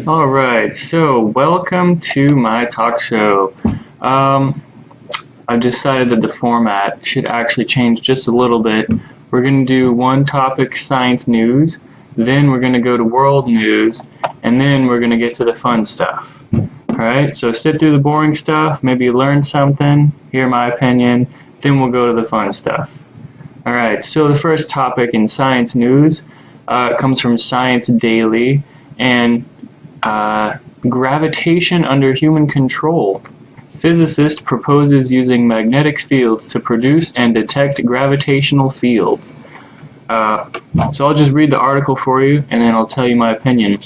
Alright, so welcome to my talk show. I've decided that the format should actually change just a little bit. We're going to do one topic, science news, then we're going to go to world news, and then we're going to get to the fun stuff. Alright, so sit through the boring stuff, maybe learn something, hear my opinion, then we'll go to the fun stuff. Alright, so the first topic in science news comes from Science Daily, and gravitation under human control. Physicist proposes using magnetic fields to produce and detect gravitational fields. So I'll just read the article for you, and then I'll tell you my opinion.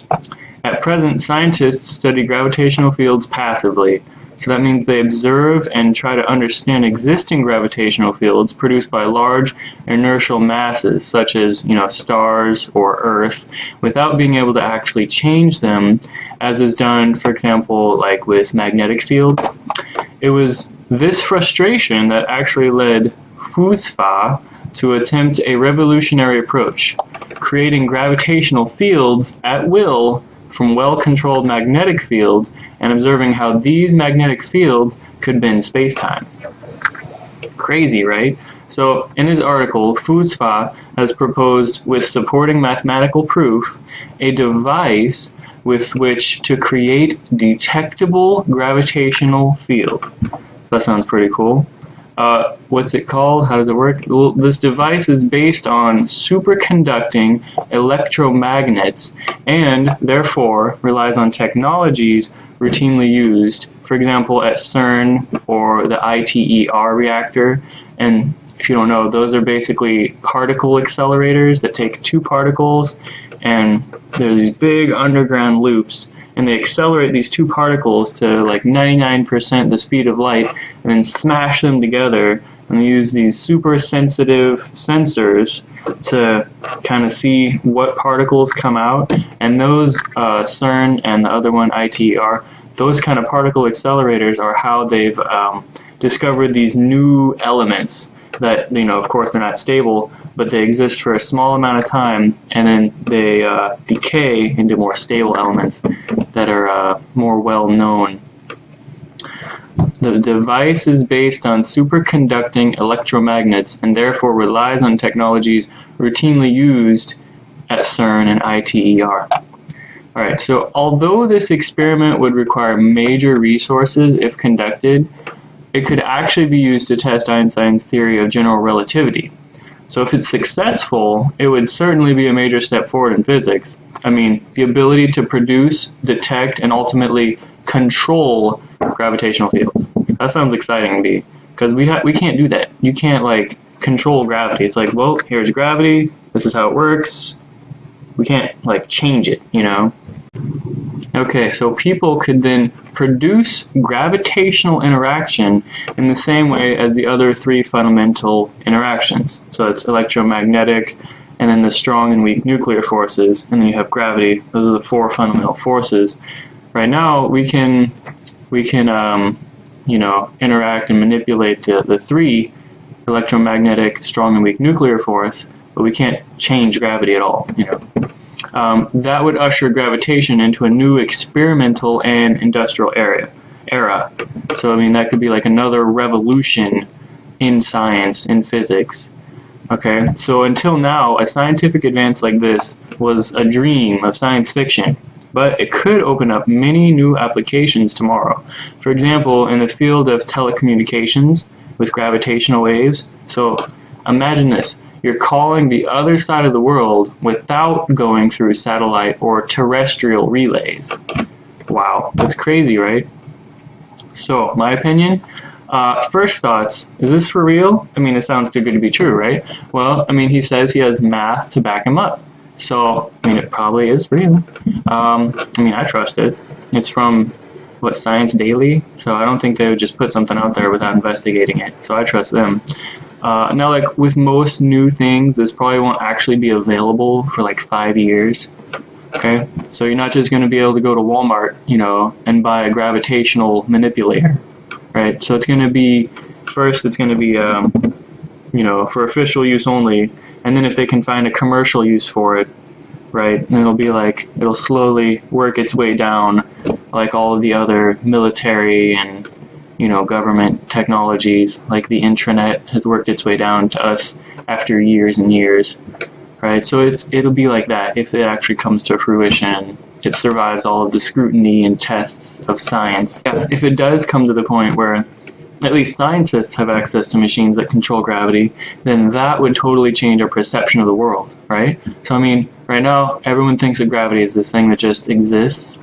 At present, scientists study gravitational fields passively. So that means they observe and try to understand existing gravitational fields produced by large inertial masses, such as, stars or Earth, without being able to actually change them, as is done, for example, like with magnetic fields. It was this frustration that actually led Fusfa to attempt a revolutionary approach, creating gravitational fields at will from well-controlled magnetic fields and observing how these magnetic fields could bend space-time. Crazy, right? So in his article, Fusfa has proposed, with supporting mathematical proof, a device with which to create detectable gravitational fields. So that sounds pretty cool. What's it called? How does it work? Well, this device is based on superconducting electromagnets and therefore relies on technologies routinely used, for example, at CERN or the ITER reactor. And if you don't know, those are basically particle accelerators that take two particles, and there's these big underground loops, and they accelerate these two particles to like 99% the speed of light, and then smash them together, and they use these super sensitive sensors to kind of see what particles come out. And those CERN and the other one ITER, those kind of particle accelerators are how they've discovered these new elements that, of course they're not stable, but they exist for a small amount of time, and then they decay into more stable elements that are more well known. The device is based on superconducting electromagnets and therefore relies on technologies routinely used at CERN and ITER. Alright, so although this experiment would require major resources if conducted, it could actually be used to test Einstein's theory of general relativity. So if it's successful, it would certainly be a major step forward in physics. I mean, the ability to produce, detect, and ultimately control gravitational fields. That sounds exciting to me, because we can't do that. You can't, control gravity. It's like, well, here's gravity, this is how it works. We can't, change it, Okay, so people could then produce gravitational interaction in the same way as the other three fundamental interactions. So it's electromagnetic, and then the strong and weak nuclear forces, and then you have gravity. Those are the four fundamental forces. Right now, we can interact and manipulate the three, electromagnetic, strong and weak nuclear force, but we can't change gravity at all, That would usher gravitation into a new experimental and industrial era. So, that could be like another revolution in science, in physics. Okay, so until now, a scientific advance like this was a dream of science fiction, but it could open up many new applications tomorrow. For example, in the field of telecommunications with gravitational waves. So imagine this. You're calling the other side of the world without going through satellite or terrestrial relays. Wow, that's crazy, right? So, my opinion, first thoughts, is this for real? It sounds too good to be true, right? Well, he says he has math to back him up. So, it probably is real. I trust it. It's from, Science Daily? So I don't think they would just put something out there without investigating it. So I trust them. Now, with most new things, this probably won't actually be available for 5 years. Okay, so you're not just going to be able to go to Walmart, and buy a gravitational manipulator, right? So it's going to be, first it's going to be, for official use only, and then if they can find a commercial use for it, right? And it'll be like, it'll slowly work its way down, like all of the other military and, you know, government technologies, like the intranet has worked its way down to us after years and years, right? So it'll be like that if it actually comes to fruition. It survives all of the scrutiny and tests of science. Yeah, if it does come to the point where at least scientists have access to machines that control gravity, then that would totally change our perception of the world, right? So I mean, right now, everyone thinks that gravity is this thing that just exists,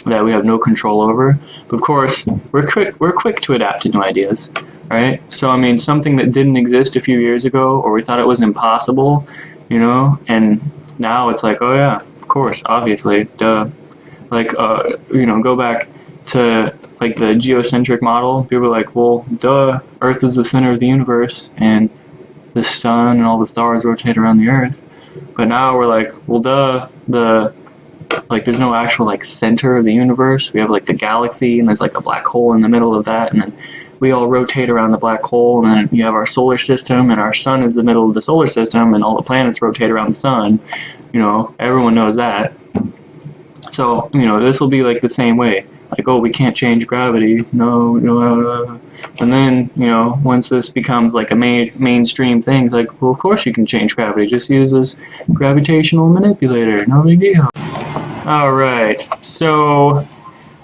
that we have no control over. But of course, we're quick to adapt to new ideas, right? So I mean, something that didn't exist a few years ago, or we thought it was impossible, you know, and now it's like, oh yeah, of course, obviously, duh. Like, you know, go back to like the geocentric model. People are like, well, duh, Earth is the center of the universe, and the sun and all the stars rotate around the Earth. But now we're like, well, duh, there's no actual like center of the universe. We have like the galaxy, and there's like a black hole in the middle of that, and then we all rotate around the black hole, and then you have our solar system, and our sun is the middle of the solar system, and all the planets rotate around the sun. You know, everyone knows that. So, you know, this will be like the same way. Like, oh, we can't change gravity. No. And then, you know, once this becomes like a mainstream thing, it's like, well, of course you can change gravity. Just use this gravitational manipulator. No big deal. Alright, so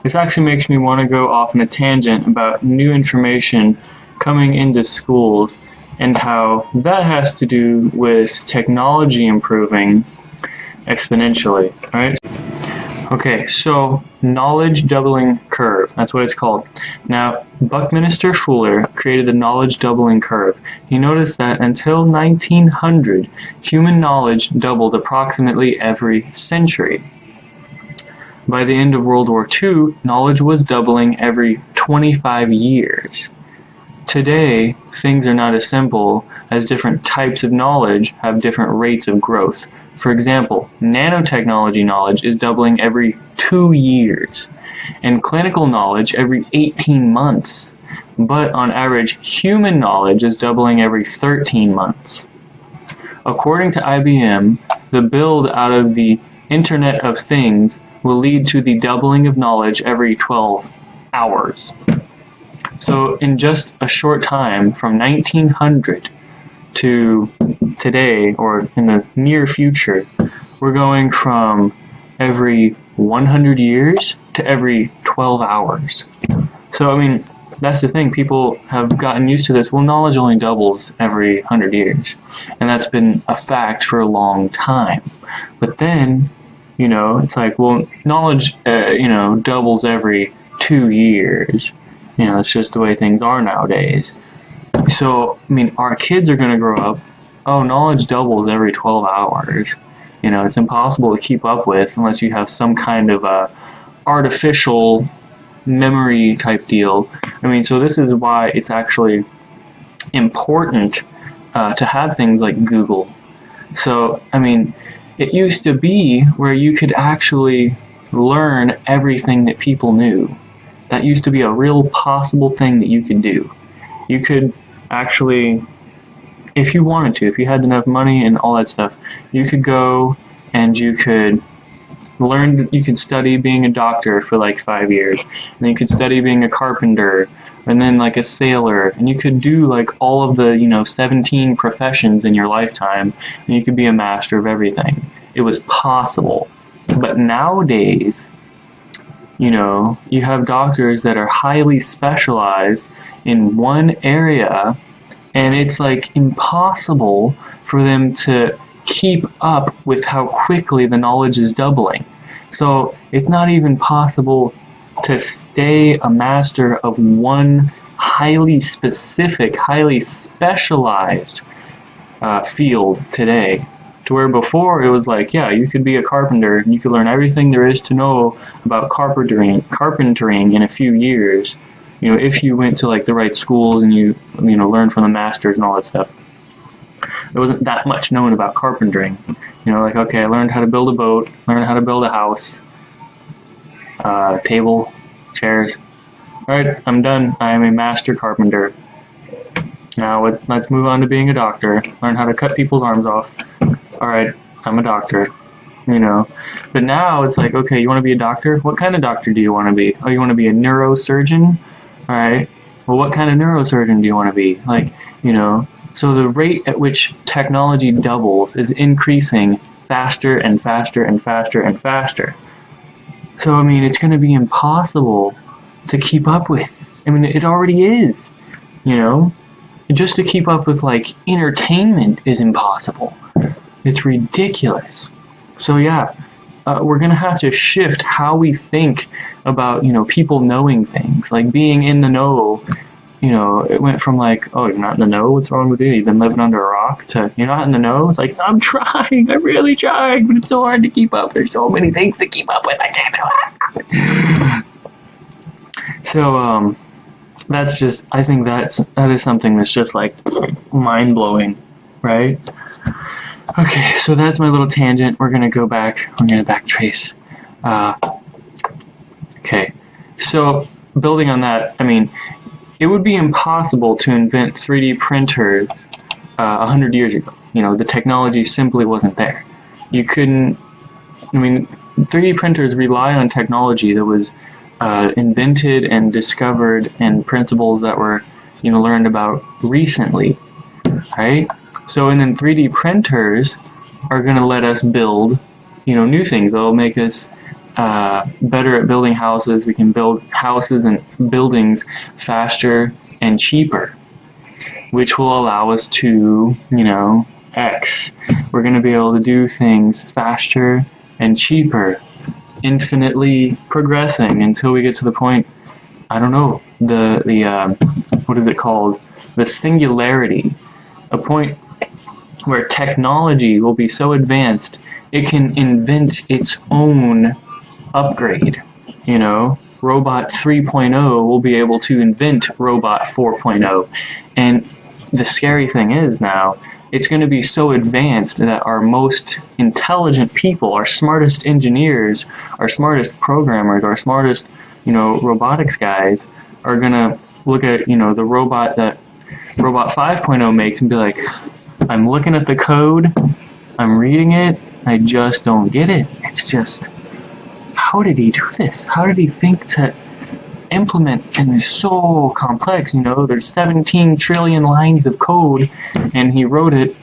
this actually makes me want to go off on a tangent about new information coming into schools and how that has to do with technology improving exponentially, right? Okay, so knowledge doubling curve, that's what it's called. Now, Buckminster Fuller created the knowledge doubling curve. He noticed that until 1900, human knowledge doubled approximately every century. By the end of World War II, knowledge was doubling every 25 years. Today, things are not as simple as different types of knowledge have different rates of growth. For example, nanotechnology knowledge is doubling every 2 years, and clinical knowledge every 18 months. But on average, human knowledge is doubling every 13 months. According to IBM, the build out of the Internet of Things will lead to the doubling of knowledge every 12 hours. So in just a short time, from 1900 to today, or in the near future, we're going from every 100 years to every 12 hours. So, I mean, that's the thing. People have gotten used to this. Well, knowledge only doubles every 100 years. And that's been a fact for a long time. But then, you know, it's like, well, knowledge, you know, doubles every 2 years. You know, it's just the way things are nowadays. So, I mean, our kids are going to grow up, oh, knowledge doubles every 12 hours. You know, it's impossible to keep up with unless you have some kind of artificial memory type deal. I mean, so this is why it's actually important to have things like Google. So, I mean, it used to be where you could actually learn everything that people knew. That used to be a real possible thing that you could do. You could actually, if you wanted to, if you had enough money and all that stuff, you could go and you could learn, you could study being a doctor for like 5 years, and then you could study being a carpenter, and then like a sailor, and you could do like all of the, you know, 17 professions in your lifetime, and you could be a master of everything. It was possible. But nowadays, you know, you have doctors that are highly specialized in one area, and it's like impossible for them to keep up with how quickly the knowledge is doubling. So it's not even possible to stay a master of one highly specific, highly specialized field today. To where before it was like, yeah, you could be a carpenter and you could learn everything there is to know about carpentering in a few years. You know, if you went to like the right schools and you know, learned from the masters and all that stuff. There wasn't that much known about carpentering. You know, like, okay, I learned how to build a boat, learned how to build a house, table, chairs. Alright, I'm done. I am a master carpenter. Now let's move on to being a doctor. Learn how to cut people's arms off. Alright, I'm a doctor. you know. But now it's like, okay, you want to be a doctor? What kind of doctor do you want to be? Oh, you want to be a neurosurgeon? All right. Well, what kind of neurosurgeon do you want to be? Like, you know, so the rate at which technology doubles is increasing faster and faster and faster and faster. So, I mean, it's going to be impossible to keep up with. I mean, it already is, you know. Just to keep up with, like, entertainment is impossible. It's ridiculous. So, yeah, we're going to have to shift how we think about, you know, people knowing things. Like, being in the know, you know, it went from, like, oh, you're not in the know? What's wrong with you? You've been living under a rock? To, you're not in the know? It's like, I'm trying. I'm really trying. But it's so hard to keep up. There's so many things to keep up with. I can't do it. So, that's just, I think that is something that's just, like, mind-blowing, right? Okay, so that's my little tangent. We're going to go back. We're going to backtrace. Okay, so building on that, I mean, it would be impossible to invent 3D printers 100 years ago. You know, the technology simply wasn't there. You couldn't, I mean, 3D printers rely on technology that was invented and discovered, and principles that were, you know, learned about recently, right? So, and then 3D printers are going to let us build, you know, new things. They'll make us better at building houses. We can build houses and buildings faster and cheaper, which will allow us to, you know, X. We're going to be able to do things faster and cheaper, infinitely progressing until we get to the point, I don't know, the what is it called? The singularity. A point where technology will be so advanced it can invent its own upgrade. You know, Robot 3.0 will be able to invent Robot 4.0. And the scary thing is now, it's going to be so advanced that our most intelligent people, our smartest engineers, our smartest programmers, our smartest, you know, robotics guys are going to look at, you know, the robot that Robot 5.0 makes and be like, I'm looking at the code, I'm reading it, I just don't get it. It's just, how did he do this? How did he think to implement? And it's so complex, you know, there's 17 trillion lines of code and he wrote it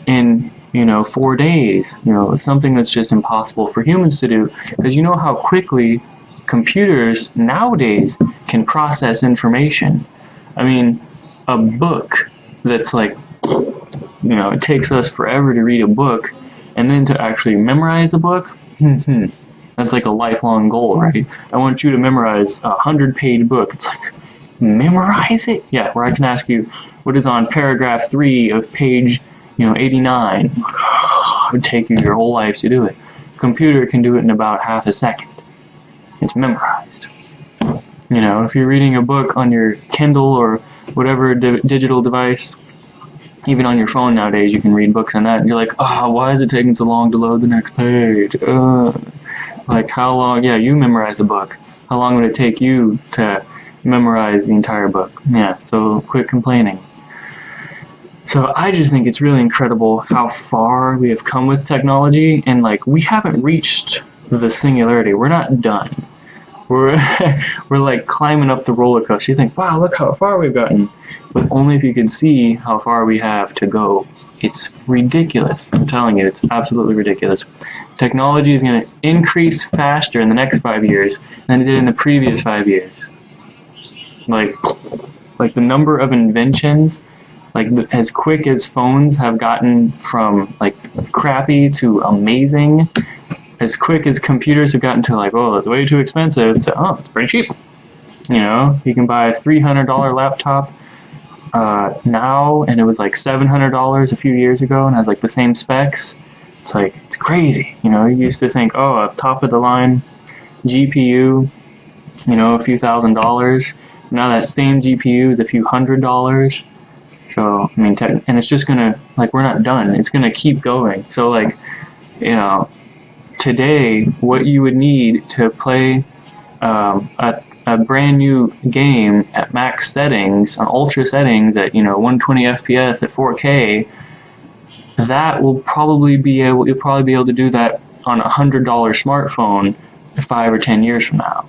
in, you know, 4 days. You know, it's something that's just impossible for humans to do, because you know how quickly computers nowadays can process information. I mean, a book that's like, you know, it takes us forever to read a book, and then to actually memorize a book, that's like a lifelong goal, right? I want you to memorize a 100-page book. It's like, memorize it? Yeah, where I can ask you, what is on paragraph 3 of page, you know, 89? It would take you your whole life to do it. A computer can do it in about half a second. It's memorized. You know, if you're reading a book on your Kindle or whatever digital device, even on your phone nowadays, you can read books on that, and you're like, oh, why is it taking so long to load the next page? Like, how long? Yeah, you memorize a book. How long would it take you to memorize the entire book? Yeah, so quit complaining. So I just think it's really incredible how far we have come with technology, and like, we haven't reached the singularity. We're not done. We're like climbing up the roller coaster. You think, wow, look how far we've gotten. But only if you can see how far we have to go. It's ridiculous. I'm telling you, it's absolutely ridiculous. Technology is going to increase faster in the next 5 years than it did in the previous 5 years. Like the number of inventions, like as quick as phones have gotten from like crappy to amazing, as quick as computers have gotten to like, oh, that's way too expensive, to, oh, it's pretty cheap. You know, you can buy a $300 laptop now, and it was like $700 a few years ago, and has like the same specs. It's like, it's crazy. You know, you used to think, oh, a top of the line GPU, you know, a few $1,000s. Now that same GPU is a few $100s. So, I mean, and it's just gonna, like, we're not done. It's gonna keep going. So, like, you know, today, what you would need to play a brand new game at max settings, on ultra settings at, you know, 120 FPS at 4K, that will probably be able, you'll probably be able to do that on $100 smartphone 5 or 10 years from now.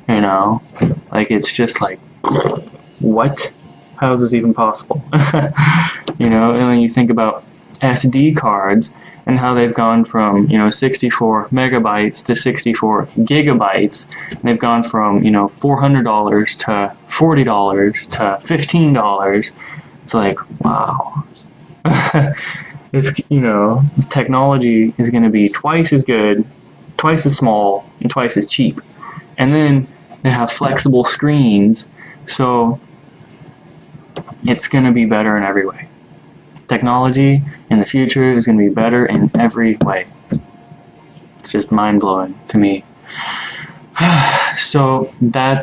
You know, like it's just like, what? How is this even possible? You know, and then you think about SD cards and how they've gone from, you know, 64 megabytes to 64 gigabytes. And they've gone from, you know, $400 to $40 to $15. It's like, wow. It's, you know, technology is going to be twice as good, twice as small, and twice as cheap. And then they have flexible screens, so it's going to be better in every way. Technology in the future is going to be better in every way. It's just mind-blowing to me. So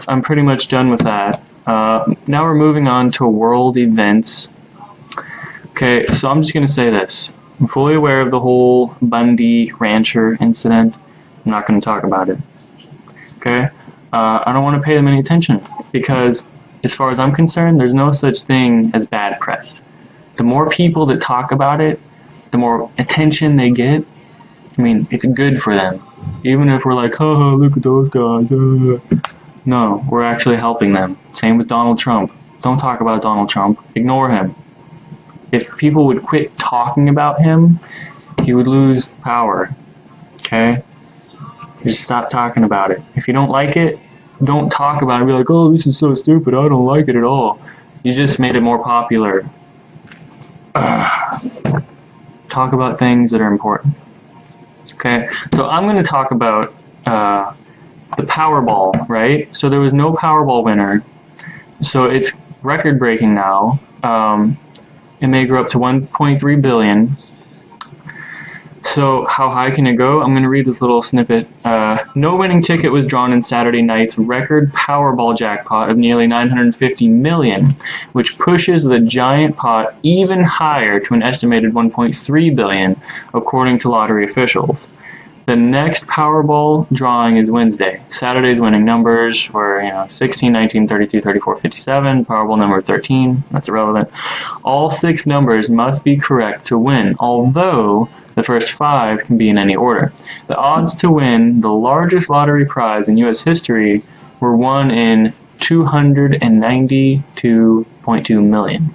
I'm pretty much done with that. Now we're moving on to world events. Okay, so I'm just going to say this. I'm fully aware of the whole Bundy Rancher incident. I'm not going to talk about it. Okay? I don't want to pay them any attention because, as far as I'm concerned, there's no such thing as bad press. The more people that talk about it, the more attention they get. I mean, it's good for them. Even if we're like, haha, look at those guys. No, we're actually helping them. Same with Donald Trump. Don't talk about Donald Trump. Ignore him. If people would quit talking about him, he would lose power. Okay? Just stop talking about it. If you don't like it, don't talk about it. Be like, oh, this is so stupid. I don't like it at all. You just made it more popular. Talk about things that are important. Okay, so I'm going to talk about the Powerball, right? So there was no Powerball winner. So it's record-breaking now. It may grow up to 1.3 billion. So how high can it go? I'm going to read this little snippet. No winning ticket was drawn in Saturday night's record Powerball jackpot of nearly 950 million, which pushes the giant pot even higher to an estimated 1.3 billion, according to lottery officials. The next Powerball drawing is Wednesday. Saturday's winning numbers were 16, 19, 32, 34, 57. Powerball number 13. That's irrelevant. All 6 numbers must be correct to win, although the first 5 can be in any order. The odds to win the largest lottery prize in U.S. history were 1 in 292.2 million.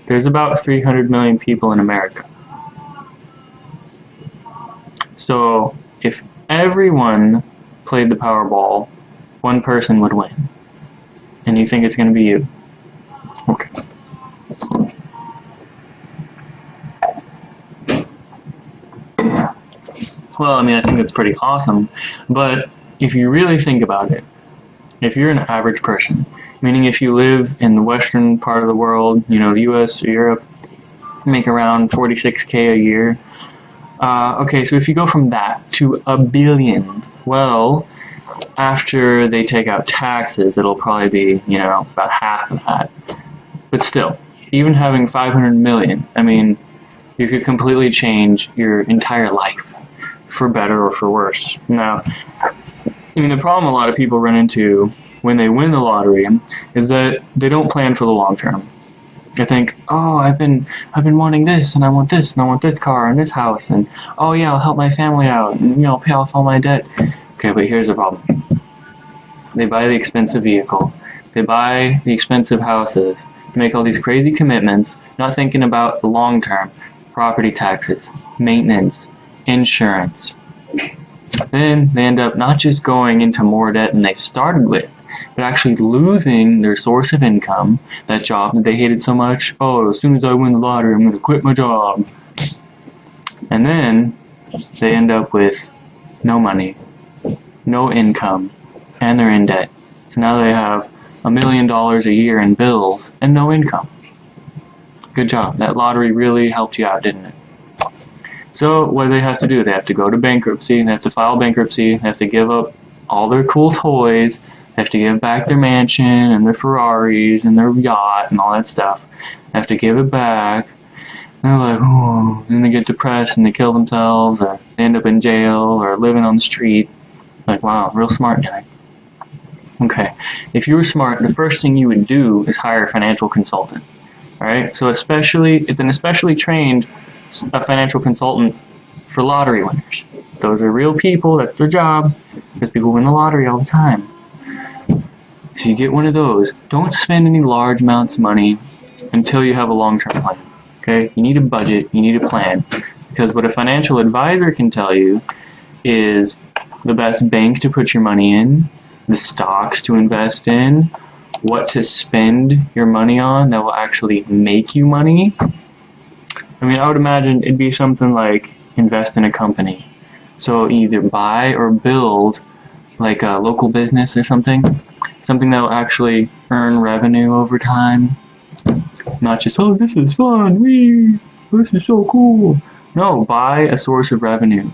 There's about 300 million people in America. So if everyone played the Powerball, one person would win. And you think it's going to be you. Okay. Well, I mean, I think that's pretty awesome. But if you really think about it, if you're an average person, meaning if you live in the western part of the world, the US or Europe, make around 46K a year. Okay, so if you go from that to a billion, well, after they take out taxes, it'll probably be, about half of that. But still, even having 500 million, I mean, you could completely change your entire life, for better or for worse. Now, the problem a lot of people run into when they win the lottery is that they don't plan for the long term. They think, oh, I've been wanting this, and I want this, and I want this car and this house, and oh yeah, I'll help my family out, and pay off all my debt. Okay, but here's the problem. They buy the expensive vehicle, they buy the expensive houses, they make all these crazy commitments, not thinking about the long term, property taxes, maintenance, insurance. Then they end up not just going into more debt than they started with, but actually losing their source of income, that job that they hated so much. Oh, as soon as I win the lottery, I'm going to quit my job. And then they end up with no money, no income, and they're in debt. So now they have $1 million a year in bills and no income. Good job. That lottery really helped you out, didn't it? So what do they have to do? They have to go to bankruptcy, they have to file bankruptcy, they have to give up all their cool toys, they have to give back their mansion and their Ferraris and their yacht and all that stuff. They have to give it back. And they're like, oh, then they get depressed and they kill themselves, or they end up in jail or living on the street. Like, wow, real smart guy. Okay, if you were smart, the first thing you would do is hire a financial consultant. Alright, so it's an especially trained financial consultant for lottery winners. Those are real people, that's their job, because people win the lottery all the time. So you get one of those. Don't spend any large amounts of money until you have a long-term plan. Okay? You need a budget, you need a plan. Because what a financial advisor can tell you is the best bank to put your money in, the stocks to invest in, what to spend your money on that will actually make you money. I mean, I would imagine it'd be something like invest in a company. So either buy or build like a local business or something that will actually earn revenue over time. Not just, oh, this is fun, this is so cool. No, buy a source of revenue.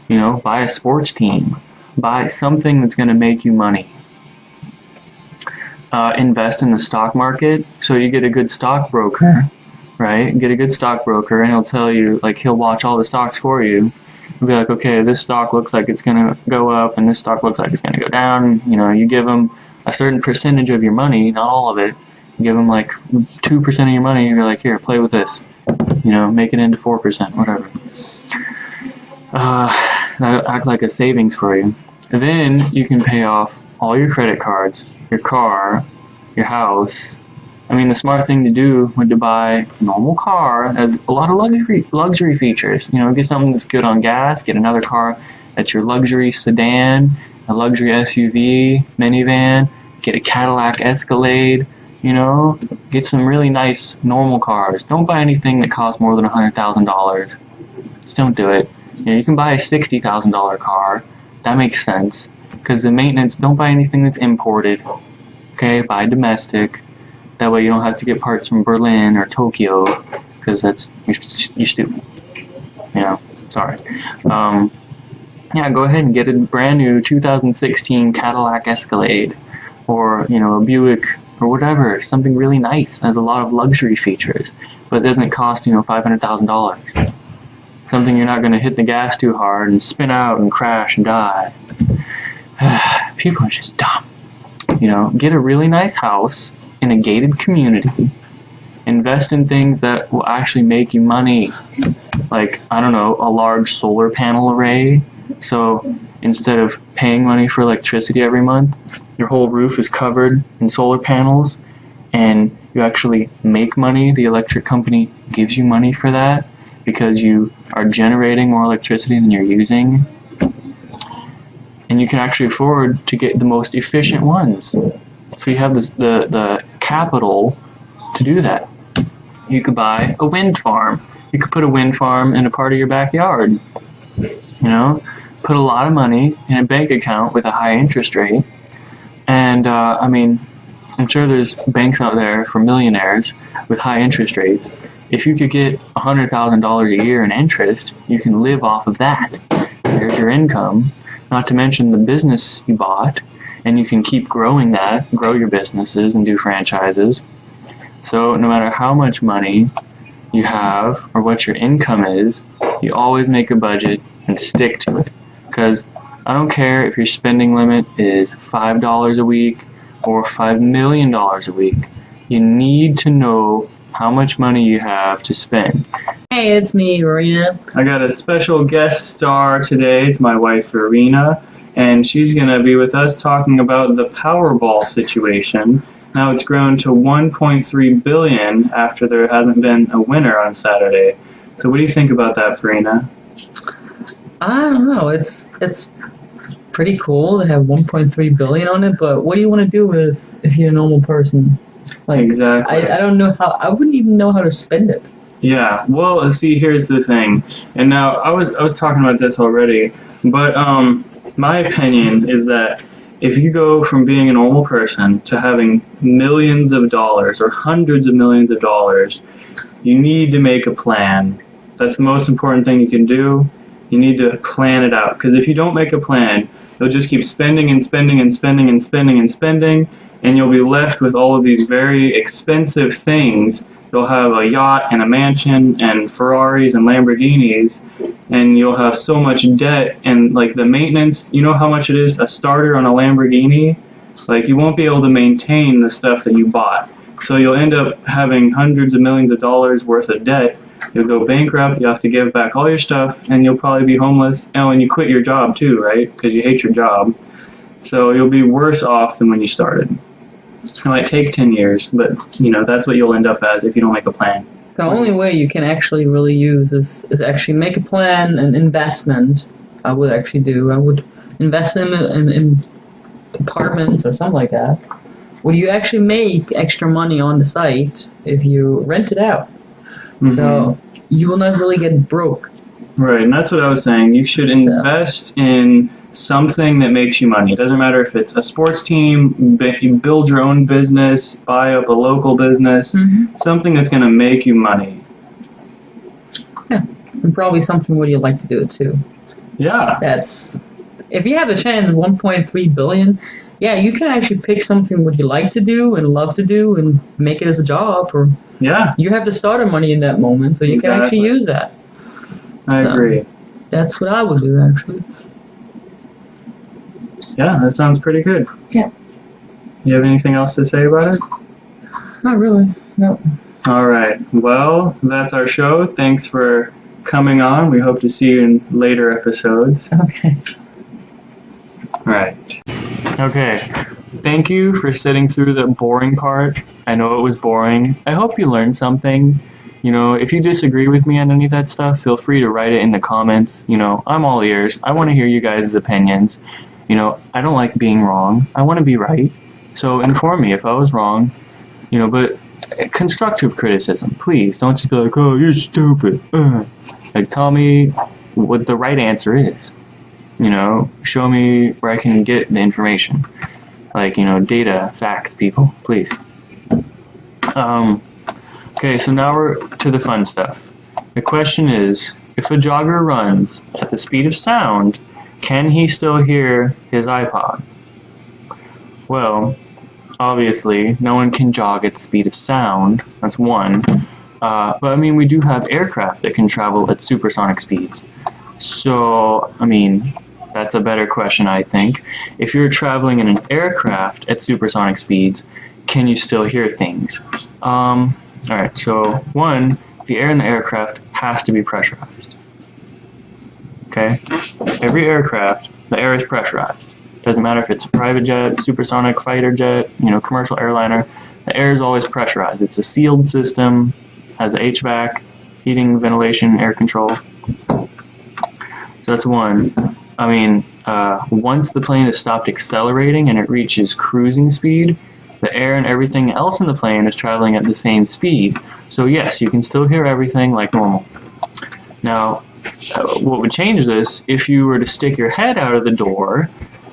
You know, buy a sports team. Buy something that's going to make you money. Invest in the stock market. So you get a good stockbroker, right? Get a good stockbroker, and he'll tell you, like, he'll watch all the stocks for you. He'll be like, okay, this stock looks like it's going to go up, and this stock looks like it's going to go down. You know, you give him a certain percentage of your money, not all of it. You give him like 2% of your money, and you're like, here, play with this. You know, make it into 4%, whatever. That'll act like a savings for you. And then you can pay off all your credit cards, your car, your house. I mean, the smart thing to do would to buy a normal car that has a lot of luxury features. You know, get something that's good on gas, get another car that's your luxury sedan, a luxury SUV, minivan, get a Cadillac Escalade, you know, get some really nice normal cars. Don't buy anything that costs more than $100,000. Just don't do it. You know, you can buy a $60,000 car. That makes sense. Because the maintenance, don't buy anything that's imported. Okay, buy domestic. That way you don't have to get parts from Berlin or Tokyo. Because you're stupid. You know, sorry. Yeah, go ahead and get a brand new 2016 Cadillac Escalade. Or, you know, a Buick or whatever. Something really nice. Has a lot of luxury features. But it doesn't cost, you know, $500,000. Something you're not going to hit the gas too hard and spin out and crash and die. People are just dumb. You know, get a really nice house in a gated community. Invest in things that will actually make you money. Like, I don't know, a large solar panel array. So instead of paying money for electricity every month, your whole roof is covered in solar panels and you actually make money. The electric company gives you money for that because you are generating more electricity than you're using. And you can actually afford to get the most efficient ones. So you have the capital to do that. You could buy a wind farm. You could put a wind farm in a part of your backyard. You know, put a lot of money in a bank account with a high interest rate. And I mean, I'm sure there's banks out there for millionaires with high interest rates. If you could get $100,000 a year in interest, you can live off of that. There's your income, not to mention the business you bought, and you can keep growing that, grow your businesses and do franchises. So no matter how much money you have or what your income is, you always make a budget and stick to it. Because I don't care if your spending limit is $5 a week or $5 million a week. You need to know how much money you have to spend. Hey, it's me, Verena. I got a special guest star today. It's my wife, Verena, and she's going to be with us talking about the Powerball situation. Now it's grown to $1.3 billion after there hasn't been a winner on Saturday. So what do you think about that, Verena? I don't know. It's pretty cool to have 1.3 billion on it, but what do you want to do with if you're a normal person? Like, exactly. I don't know how. I wouldn't even know how to spend it. Yeah. Well, see, here's the thing. And now I was talking about this already, but my opinion is that if you go from being a normal person to having millions of dollars or hundreds of millions of dollars, you need to make a plan. That's the most important thing you can do. You need to plan it out, because if you don't make a plan, you'll just keep spending and spending and spending and spending and spending, and you'll be left with all of these very expensive things. You'll have a yacht and a mansion and Ferraris and Lamborghinis, and you'll have so much debt, and like the maintenance, you know how much it is a starter on a Lamborghini? Like, you won't be able to maintain the stuff that you bought. So you'll end up having hundreds of millions of dollars worth of debt You'll go bankrupt, you'll have to give back all your stuff, and you'll probably be homeless. And when you quit your job too, right? Because you hate your job. So you'll be worse off than when you started. It might take 10 years, but that's what you'll end up as if you don't make a plan. The only way you can actually really use is actually make a plan, an investment. I would actually do. I would invest in apartments or something like that. Would you actually make extra money on the site if you rent it out? Mm-hmm. So you will not really get broke. Right, and that's what I was saying. You should invest in something that makes you money. It doesn't matter if it's a sports team, you build your own business, buy up a local business, something that's going to make you money. Yeah, and probably something where you like to do it too. Yeah. If you have a chance, 1.3 billion, yeah, you can actually pick something what you like to do and love to do and make it as a job. Or you have the starter money in that moment, so you can actually use that. I agree. That's what I would do, actually. Yeah, that sounds pretty good. Yeah. You have anything else to say about it? Not really, no. All right. Well, that's our show. Thanks for coming on. We hope to see you in later episodes. Okay. Right. Okay. Thank you for sitting through the boring part. I know it was boring. I hope you learned something. If you disagree with me on any of that stuff, feel free to write it in the comments. I'm all ears. I want to hear you guys' opinions. I don't like being wrong. I want to be right. So inform me if I was wrong. But constructive criticism, please. Don't just be like, oh, you're stupid. Like, tell me what the right answer is. Show me where I can get the information. Like, data, facts, people, please. Okay, so now we're to the fun stuff. The question is, if a jogger runs at the speed of sound, can he still hear his iPod? Well, obviously, no one can jog at the speed of sound. That's one. But, we do have aircraft that can travel at supersonic speeds. So, that's a better question, I think. If you're traveling in an aircraft at supersonic speeds, can you still hear things? Alright, so one, the air in the aircraft has to be pressurized. Okay? Every aircraft, the air is pressurized. Doesn't matter if it's a private jet, supersonic fighter jet, commercial airliner, the air is always pressurized. It's a sealed system, has HVAC, heating, ventilation, air control. So that's one. Once the plane has stopped accelerating and it reaches cruising speed, the air and everything else in the plane is traveling at the same speed. So yes, you can still hear everything like normal. Now, what would change this, if you were to stick your head out of the door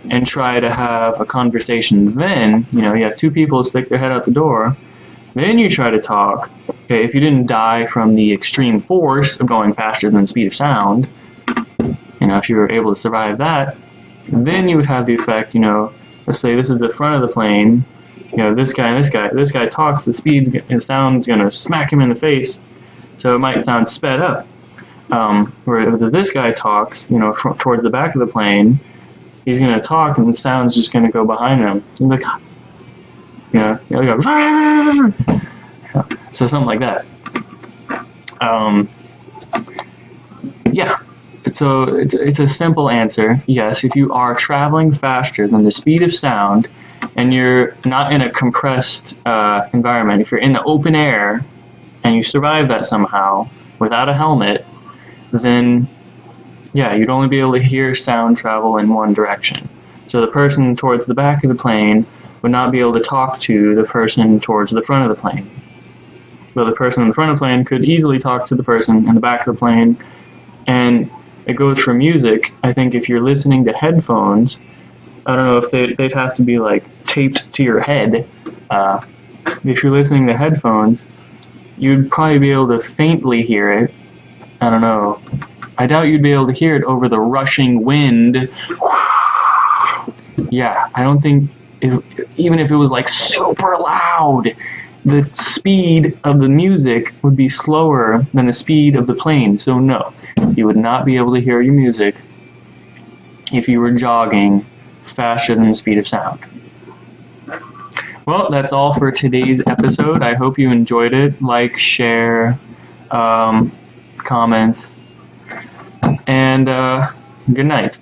and try to have a conversation then, you have two people stick their head out the door, then you try to talk. Okay, if you didn't die from the extreme force of going faster than the speed of sound, if you were able to survive that, then you would have the effect, let's say this is the front of the plane, this guy and this guy talks, the sound's going to smack him in the face, so it might sound sped up. Where if this guy talks, towards the back of the plane, he's going to talk and the sound's just going to go behind him. Like, so something like that. Yeah. So it's a simple answer. Yes, if you are traveling faster than the speed of sound and you're not in a compressed environment, if you're in the open air and you survive that somehow without a helmet, then yeah, you'd only be able to hear sound travel in one direction. So the person towards the back of the plane would not be able to talk to the person towards the front of the plane. But the person in the front of the plane could easily talk to the person in the back of the plane. And it goes for music. I think if you're listening to headphones, I don't know if they'd have to be like taped to your head. If you're listening to headphones, you'd probably be able to faintly hear it. I don't know. I doubt you'd be able to hear it over the rushing wind. Yeah, I don't think, even if it was like super loud, the speed of the music would be slower than the speed of the plane. So no, you would not be able to hear your music if you were jogging faster than the speed of sound. Well, that's all for today's episode. I hope you enjoyed it. Like, share, comments, and good night.